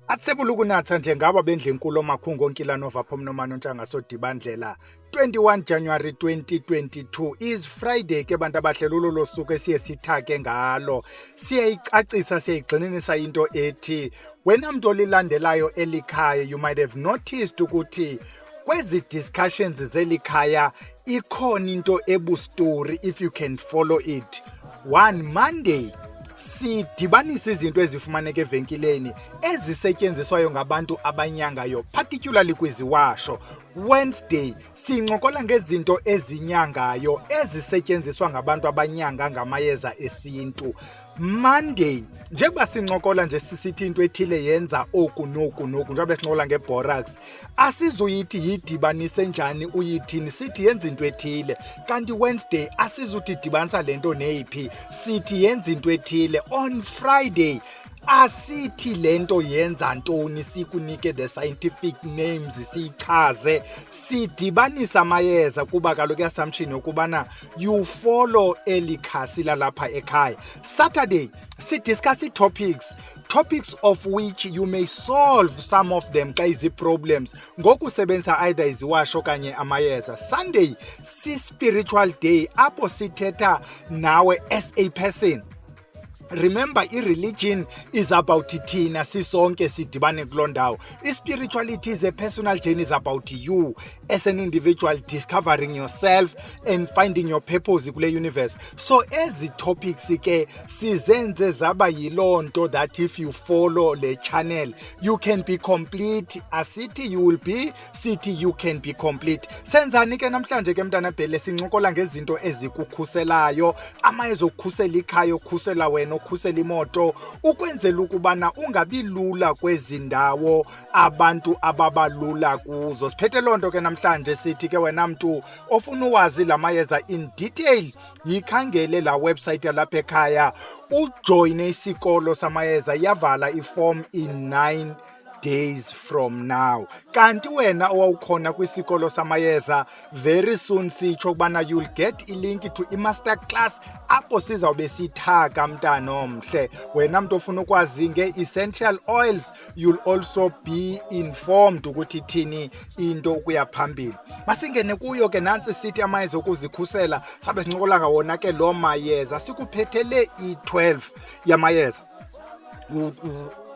Atsebulukunatha njengaba bendlenkulu omakhungu onkila nova phomnomano ntshanga sodibandlela 21 January 2022 is Friday ke bantu abahlelulu losuku esiye sithake ngalo siyayicacisa siyayigxininisa into ethi wena muntu olilandelayo elikhaya you might have noticed ukuthi kwezi discussions zelikhaya ikhona into ebustory if you can follow it. One Monday sidibanisa izinto ezifumaneka evenkileni ezisetyenziswayo ngabantu abanyangayo particularly kwiziwasho. Wednesday sincokola ngezinto ezinyangayo ezisetyenziswa ngabantu abanyanga ngamayeza esintu. Monday njengoba sincokola nje sisithi into ethile yenza oku noku njengoba sincokola ngeborax asizuyithi yidibanise njani uyithini sithi yenza into ethile kanti Wednesday asizuthi dibanisa lento neyiphi sithi yenza into ethile. On Friday asithi lento yenza ntoni sikunike the scientific names sichaze sidibanisa amayeza kuba kaloku assumption yokubana you follow elikhasi lalapha ekhaya. Saturday sidiscuss topics of which you may solve some of them xa izi-problems ngokusebenzisa either iziwasho okanye amayeza. Sunday si-spiritual day apho sithetha nawe as a person. Remember, religion is about thina sisonke sidibane kuloo ndawo. Spirituality is a personal journey, is about you as an individual discovering yourself and finding your purpose kule universe. So ezi topics ke sizenze zaba yiloo nto that if you follow le channel you can be complete. Asithi you will be, sithi you can be complete. Senzani ke namhlanje ke mntana bhele sincokola ngezinto ezikukhuselayo, amayeza okukhusela ikhaya, okukhusela wena, ukhusela imoto ukwenzela ukubana ungabi lula kwezi ndawo abantu ababalula kuzo. Siphethe lonto ke namhlanje sithi ke wena mntu ofuna uwazi lamayeza in detail yikhangele la website yalapha ekhaya ujoine isikolo samayeza yavala iform in 9 days from now. Kanti wena owawukhona kwisikolo samayeza very soon sitsho kubana you'll get ilink to i-master class apho sizawube sithaka mntana omhle. Wena mntu ofuna ukwazi nge-essential oils you'll also be informed ukuthi thini into ukuya phambili. Masingene kuyo ke nantsi sithi amayeza okuzikhusela sabe sincokola ngawona ke lo mayeza sikuphethele i-12 yamayeza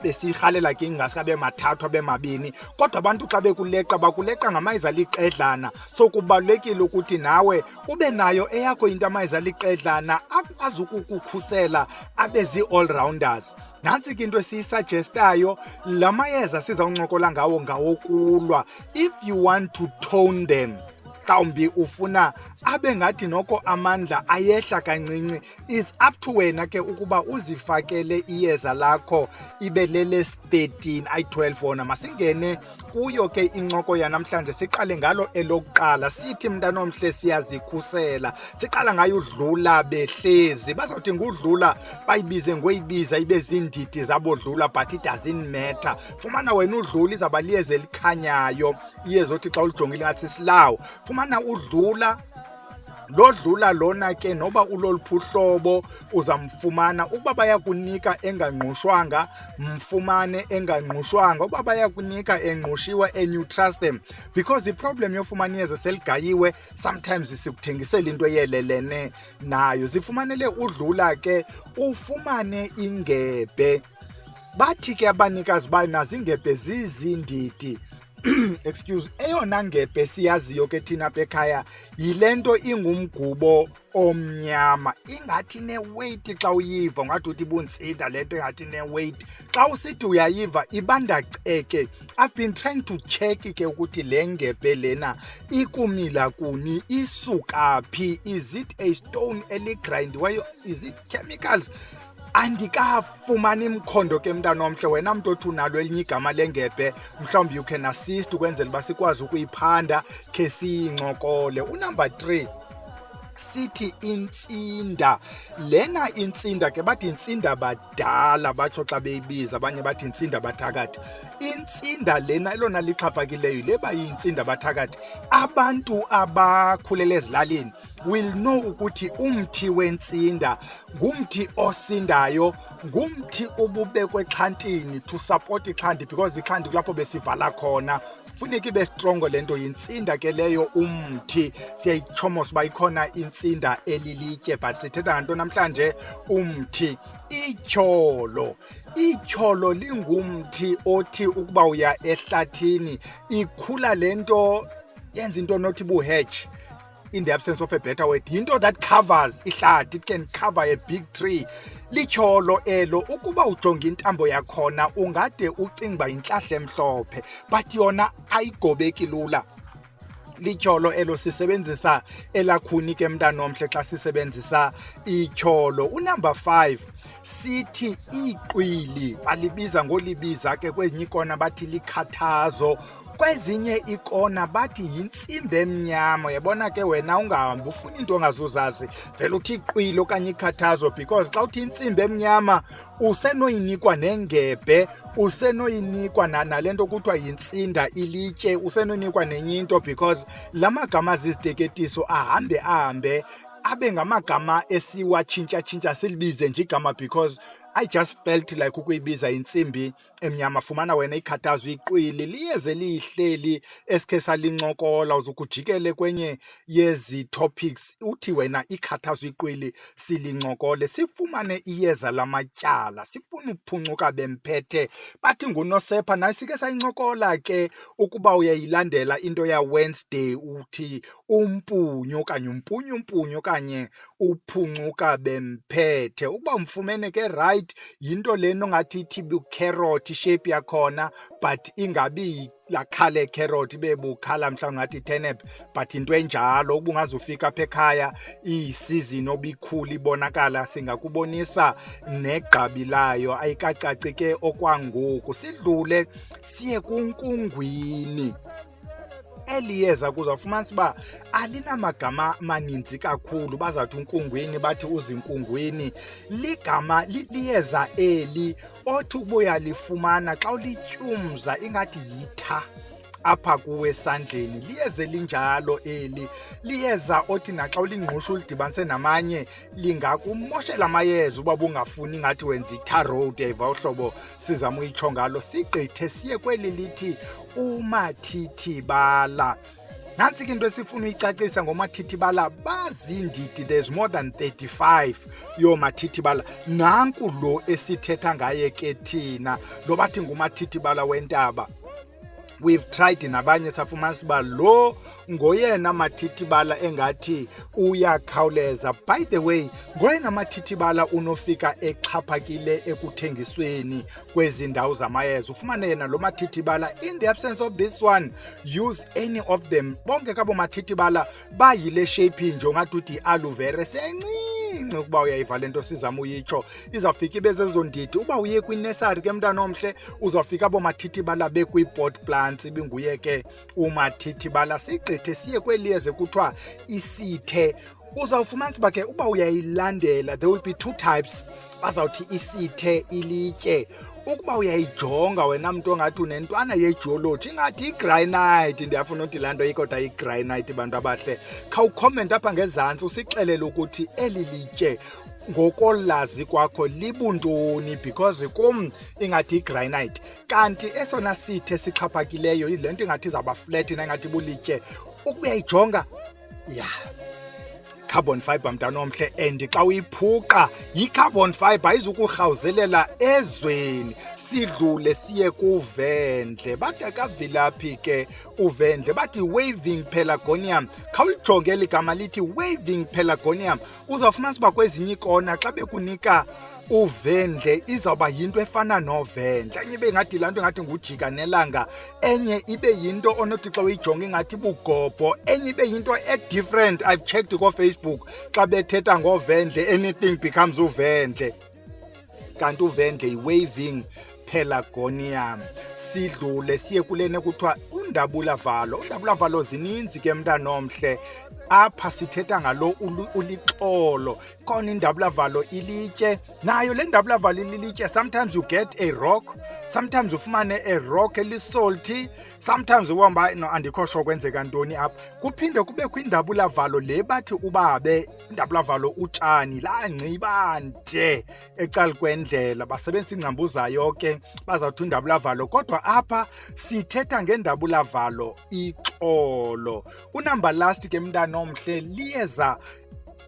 besirhalela ke ingasikabe mathathu abe mabini kodwa abantu xa bekuleqa bakuleqa ngamayeza liqedlana. So kubalulekile ukuthi nawe ube nayo eyakho into amayeza liqedlana akwazi ukukukhusela abezi all rounders. Nansi ke into esiyisuggestayo lamayeza sizawuncokola ngawo ngawokulwa if you want to tone them. Mhlawumbi ufuna abe ngathi noko amandla ayehla kancinci is up to wena ke ukuba uzifakele iyeza lakho ibelele 13 ay12 wona. Masingene kuyo ke incoko yanamhlanje siqale ngalo elokuqala sithi mntana omhle siyazikhusela. Siqala ngayo udlula behlezi bazawuthi ngudlula bayibize ngoyibiza ibe zindidi zabodlula but it doesn't matter. Fumana wena udlula izaba liyeze likhanyayo iyeza othi xa ulijongile ngathi silawo. Fumana udlula lodlula lona ke noba uloluphuhlobo uzamfumana ukuba bayakunika engangqushwanga mfumane engangqushwanga ukuba bayakunika engqushiwe and you trust them because the problem yofumana iyeza seligayiwe sometimes sikuthengisela into eyelelene nayo. Zifumanele udlula ke ufumane ingebhe bathi ke abanikazi bayo nazo ingebhe zizindidi excuse eyona ngebhe siyaziyo ke thina apha ekhaya yilento ingumgubo omnyama ingathi ne-weight xa uyiva ngathi uthi buntsinda lento ingathi ne-weight xa usithi uyayiva ibanda ceke. I've been trying to check ke ukuthi le ngebhe lena ikumila kuni isuka phi. Is it a stone eligrindiweyo? Is it chemicals? Andikafumani imkhondo ke mntana omhle wena mntu othi unalo elinye igama lengebhe mhlawumbi you can assist ukwenzela uba sikwazi ukuyiphanda khe siyincokole. Unumber 3 sithi intsinda. Lena intsinda ke bathi intsinda badala batsho xa beyibiza abanye bathi intsinda bathakathi. Intsinda lena elona lixhaphakileyo leba yintsinda bathakathi. Abantu abakhulele ezilalini will know ukuthi umthi wentsinda ngumthi osindayo ngumthi ububekwe exhantini to support ixhanti, because ixhanti kulapho besivala khona, funeka ibe strongo le nto. Yintsinda ke leyo umthi, siyayitshomosa uba ikhona intsinda elilitye, but sithetha nganto namhlanje umthi. Ityholo lingumthi othi ukuba uya ehlathini ikhula le nto, yenza into nothi bu-hedge, in the absence of a better word, into that covers ihlathi. It can cover a big tree. Lityholo elo, ukuba ujonga intambo yakhona ungade ucinga uba yintlahla emhlophe, but yona ayigobeki lula. Lityholo elo sisebenzisa elakhuni ke mntanomhle xa sisebenzisa ityholo. Unumber 5 sithi iqwili, balibiza ngolibiza ke, kwezinye ikona bathi likhathazo, kwezinye ikona bathi yintsimbi emnyama. Uyabona ke wena ungahambi ufuna into ongazuzazi, vele uthi iqwili okanye ikhathazo, because xa uthi intsimbi emnyama usenoyinikwa nengebhe, usenoyinikwa nale nto kuthiwa yintsinda ilitye, usenoyinikwa nenye into, because la magama aziziteketiso ahambe abe ngamagama esiwatshintsha silibize nje igama, because I just felt like ukuyibiza intsimbi emnyama. Fumana wena ikhathazo, iqwili liyeze liyihleli esikhe salincokola, uzukujikele kwenye yezi topics uthi wena ikhathazo iqwili silincokole. Sifumane iyeza lamatyala, sifuna ukuphuncuka bemphethe, bathi ngunosepha, nayo sike sayincokola ke ukuba uyayilandela into ya Wednesday, uthi umpunyu okanye umpunyu okanye uphuncuka bemphethe. Ukuba umfumene ke right, yinto lena ongathi ithi bu-carrot ishape yakhona, but ingabi la khale carrot, ibe bukhala mhlawumbi ngathi turnip, but into enjalo. Ukuba ungazufika apha ekhaya iyisizini obikhula ibonakala, singakubonisa negqabi layo, ayikacaci ke okwangoku. Sidlule siye kunkungwini. Eli yeza kuzawufumanisa uba alinamagama maninzi kakhulu. Bazawuthi unkungwini, bathi uzinkungwini. Ligama liyeza eli othi ukuba uyalifumana xa ulityumza ingathi yitha apha kuwe esandleni. Liyeza linjalo eli, liyeza othi naxa ulingqusha ulidibanise namanye lingakumoshela amayeza uba bungafuni ngathi wenza i-tarot. Yayiva uhlobo sizama uyitsho ngalo. Sigqithe siye kweli lithi umathithibala. Nantsi ke into esifuna uyicacisa ngomathithibala. Bazindidi, there's more than 35 yoomathithibala. Nanku lo esithetha ngaye ke thina, lo bathi ngumathithibala wentaba. We've tried nabanye, safumanisa uba lo ngoyena mathithibala engathi uyakhawuleza. By the way, ngoyena mathithibala unofika exhaphakile ekuthengisweni kwezi ndawo zamayeza. Ufumane yena lo mathithibala. In the absence of this one, use any of them. Bonke kabo mathithibala bayile shape nje ongathi uthi aloe vera, sencinci ukuba uyayiva le nto sizama uyitsho. Izawufika ibe zezondidi. Uba uye kwinesari ke mntana omhle, uzawufika abo mathithibala bekwi-pot plants, ibinguye ke umathithibala. Sigqithe siye kweli yeze kuthiwa isithe. Uzawufumanisa uba ke uba uyayilandela, there will be 2 types. Bazawuthi isithe ilitye. Ukuba uyayijonga wena mntu ongathi unentwana yegeology ingathi igranite, ndiyafuna uthi laa nto ikodwa igranite bantu abahle, khawucomment apha ngezantsi usixelele ukuthi eli litye ngokolazi kwakho libuntoni, because kum ingathi igranite. Kanti esona sithe sixhaphakileyo yile nto ingathi izawuba flat ingathi bulitye. Ukuba uyayijonga, carbon fiber mntana omhle, and xa uyiphuqa yi-carbon fiber, ayizukurhawuzelela ezweni. Sidlule siye kuvendle. Bathi akavilaphi ke uvendle, bathi waving pelargonium. Khawulijonge eli gama lithi waving pelargonium. Uzawufumanisa uba kwezinye ikona xa bekunika uvendle izawuba yinto efana novendle, enye ibe ngathi laa nto ngathi ngujika nelanga, enye ibe yinto onothi xa uyijonga ingathi bugobho, enye ibe yinto e-different. I've checked ko-Facebook, xa bethetha ngovendle anything becomes uvendle, kanti uvendle yi-waving pelargonium. Sidlule siye kulena kuthiwa undabula valo. Undabula valo zininzi ke mntana omhle. Apha sithetha ngalo ulixolo. Khona indabula valo ilitye. Nayo le ndabula valo ilitye. Sometimes you get a rock. Sometimes ufumane a rock elisalty. Sometimes uhamba no andikho sure kwenzeka ntoni apha. Kuphinde kubekho indabula valo le bathi ubabe indabula valo utshani la ngcibande ecala kwendlela basebenzisa ingcambuzayo ke bazawuthi indabula valo kodwa apha sithetha ngendabula valo ixolo. Unumber last ke mntana omhle liyeza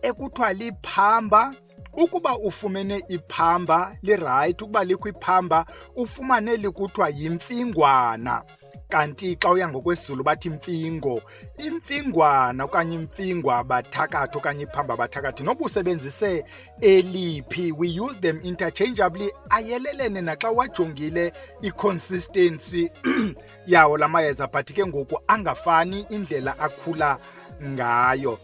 ekuthiwa liphamba. Ukuba ufumene iphamba li-right, ukuba likho iphamba ufumane likuthiwa yimfingwana. Kanti xa uya ngokwesiZulu bathi impingo. Imfingwana okanye imfingwa bathakathi okanye iphamba bathakathi. Noba usebenzise eliphi, we use them interchangeably. Ayelelene naxa wajongile i-consistency yawo la mayeza but ke ngoku angafani indlela akhula ngayo.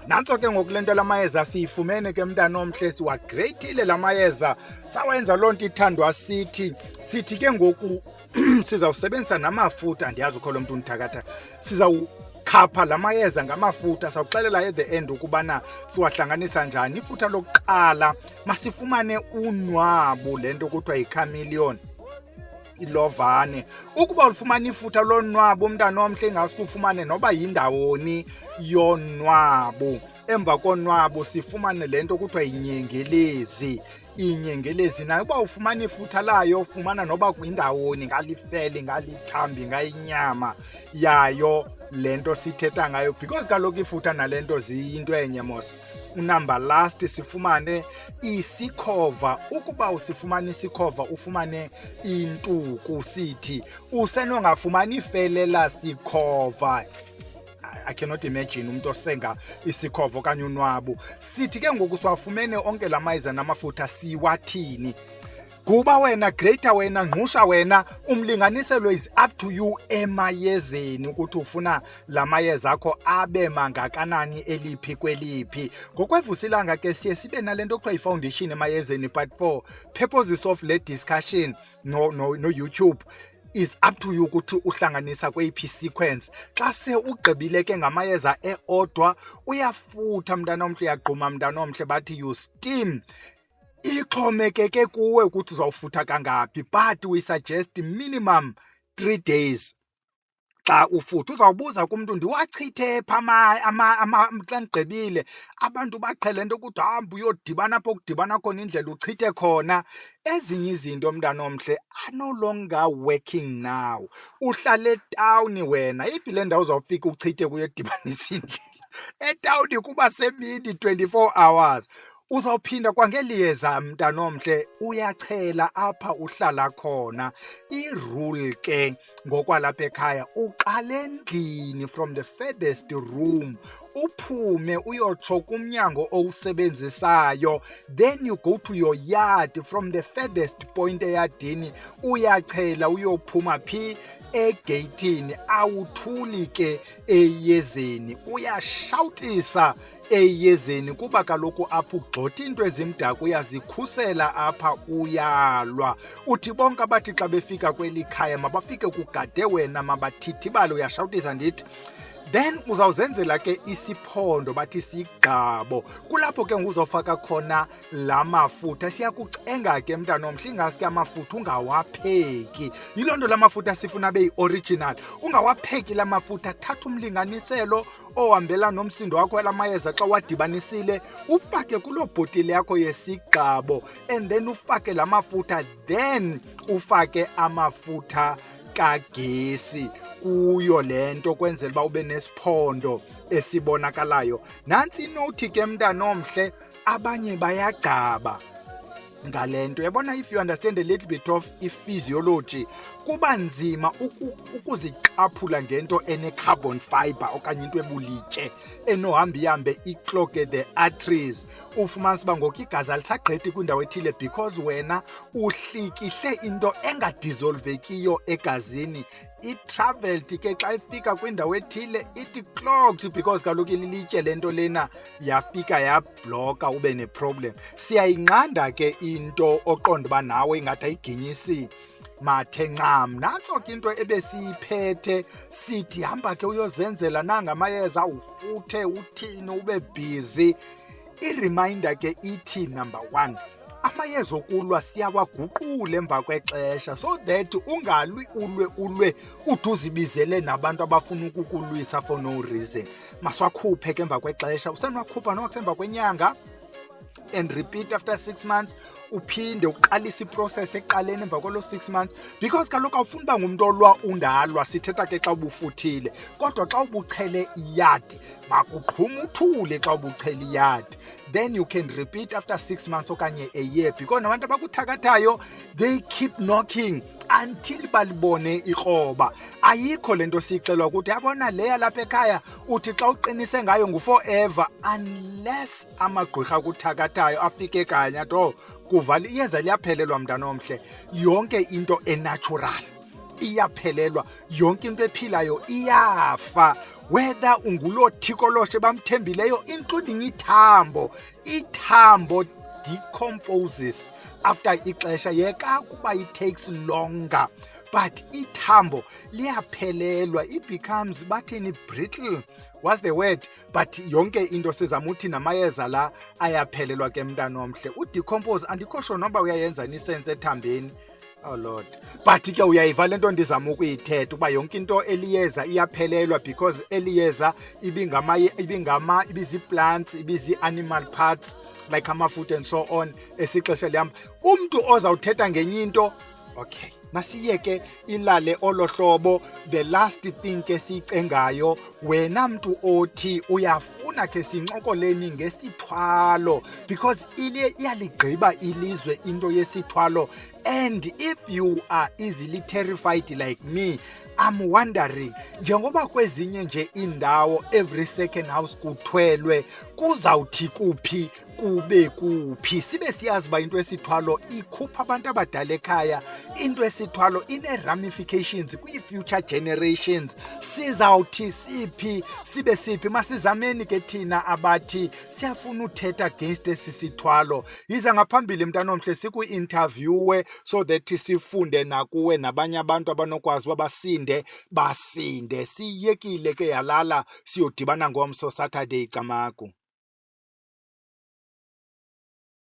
Nantso ke ngoku lento lamayeza siyifumene ke mntana omhle siwagreatile lamayeza sawenza loo nto ithandwa sithi ke ngoku sizawusebenzisa namafutha. Andiyazi ukho lo mntu undithakatha. Sizawukhapha lamayeza ngamafutha sawuxelela at the end ukubana siwahlanganisa njani. Ifutha lokuqala masifumane unwabu lento kuthiwa yi-chameleon ilovane. Ukuba ulifumana ifutha lonwabu umntana omhle ingasikufumane noba yindawoni yonwabu. Emva konwabu sifumane lento kuthiwa yinyengelezi. Inyengelezi nayo uba ufumana ifutha layo ufumana noba kwindawoni ngalifele ngalithambi ngayinyama yayo lento sithetha ngayo because kaloku ifutha nalento ziyinto enye mos. Unumber last sifumane isikhova. Ukuba usifumana isikhova ufumane intuku sithi usenongafumani ifele lasikhova. I cannot imagine umuntu osenga isikhova okanye unwabu. Sithi ke ngoku siwafumene onke la mayeza namafutha siwathini. Kuba wena greater wena ngqusha wena umlinganiselo is up to you emayezeni ukuthi ufuna la mayeza akho abe mangakanani eliphi kweliphi. Ngokwevusilanga ke siye sibe nalento okuthiwa i-foundation emayezeni but for purposes of le discussion no YouTube is up to you ukuthi uhlanganisa kweyiphi sequence. Xa se ugqibile ke ngamayeza eodwa uyafutha mntana omhle uyagquma mntana omhle bathi you steam. Ixhomekeke kuwe ukuthi uzawufutha kangaphi but we suggest minimum 3 days. Xa ufutha uzawubuza kumuntu ndiwachithe pha xa ndigqibile abantu baqhele into ukuthi hamba uyodibana apho kudibana khona indlela uchithe khona. Ezinye izinto mntana omhle are no longer working now. Uhlala etawuni wena iphi le ndawo uzawufika uchithe kuyodibanisa indlela etawuni kuba semini 24 hours. Uzawuphinda kwangeliyeza mntana omhle uyachela apha uhlala khona. I-rule ke ngokwalapha ekhaya uqala endlini from the furthest room uphume uyotsho kumnyango owusebenzisayo, then you go to your yard from the furthest point eyadini uyachela uyophuma phi egeyithini. Awuthuli ke eyezeni uyashawutisa eyezeni kuba kaloku apho ugxotha into ezimdaka uyazikhusela apha uyalwa. Uthi bonke abathi xa befika kweli khaya mabafike kugade wena mabathithibale uyashawutisa ndithi. Then uzawuzenzela ke isiphondo bathi sigqabo. Kulapho ke nguzofaka khona la mafutha. Siyakucenga ke mntana omhle ingaske amafutha ungawapheki. Yiloo nto la mafutha sifuna abe yi-original. Ungawapheki la mafutha, thatha umlinganiselo ohambela nomsindo wakho la mayeza xa wadibanisile ufake kuloo bhotile yakho yesigqabo and then ufake la mafutha, then ufake amafutha kagesi kuyo lento kwenzela uba ube nesiphondo esibonakalayo. Nantsi inothi ke mntana omhle abanye bayagcaba ngalento. Yabona, if you understand a little bit of physiology kuba nzima ukuziqaphula ngento ene-carbon fiber okanye into ebulitye enohamba ihambe icloge the arteries. Ufumanisa uba ngoku igazi alisagqithi kwindawo ethile because wena uhlikihle into engadizolvekiyo egazini. I-traveled ke xa ifika kwindawo ethile ithi clogged because kaloku ililitye lento lena yafika yabloka ube neproblem. Siyayinqanda ke into oqonda uba nawe ingathi ayiginyisi mathe ncam. Natso ke into ebesiyiphethe sithi hamba ke uyozenzela nangamayeza ufuthe uthini ube busy. I-reminder ke ithi number 1, amayeza okulwa siyawaguqula emva kwexesha so that ungalwi ulwe uthi uzibizele nabantu abafuna ukukulwisa for no reason. Masiwakhuphe ke emva kwexesha, usenowakhupha noba kusemva kwenyanga and repeat after 6 months, uphinde uqalise iprocess ekuqaleni emva kwalo 6 months, because kaloku awufuni uba ngumntu olwa undalwa. Sithetha ke xa ubufuthile, kodwa xa ubuchele iyadi makuqhuma uthule. Xa ubuchele iyadi then you can repeat after 6 months okanye a year, because nabantu abakuthakathayo they keep knocking until balibone ikroba. Ayikho lento siyixelwa ukuthi yabona leya lapha ekhaya uthi xa uqinise ngayo ngu-forever, unless amagqirha akuthakathayo afike kanye athi kuvala iyeza liyaphelelwa mntana omhle. Yonke into enatural iyaphelelwa, yonke into ephilayo iyafa, whether unguloo thikoloshe bamthembileyo, including ithambo decomposes after ixesha. Yeka kuba it takes longer, but ithambo liyaphelelwa, it becomes bathini brittle, what's the word, but yonke into sizama uthi namayeza la ayaphelelwa ke mntana omhle. Udecompose andikho sure noba uyayenza nisense ethambeni. Oh Lord, but ke uyayiva lento ndizama ukuyithetha uba yonke into eliyeza iyaphelelwa, because eliyeza ibizi-plants, ibizi-animal parts like amafutha and so on. Esixesha lihamba umntu ozawuthetha ngenye into, okay, masiyeke ilale olo hlobo. The last thing ke siyicengayo, wena mntu othi uyafuna ke sincokoleni ngesithwalo, because iyaligqiba ilizwe into yesithwalo. And if you are easily terrified like me, I'm wondering, njengoba kwezinye nje indawo every second house kuthwelwe, kuzawuthi kuphi kube kuphi? Sibe siyazi uba into esithwalo ikhupha abantu abadala ekhaya, into esithwalo ine-ramifications kwi-future generations. Sizawuthi siphi sibe siphi? Masizameni ke thina abathi siyafuna uthetha against esi sithwalo. Yiza ngaphambili mntana omhle siku-interviewe so that sifunde nakuwe nabanye abantu abanokwazi uba basinde. Siyekile ke yalala siyodibana ngomso Saturday Camagu.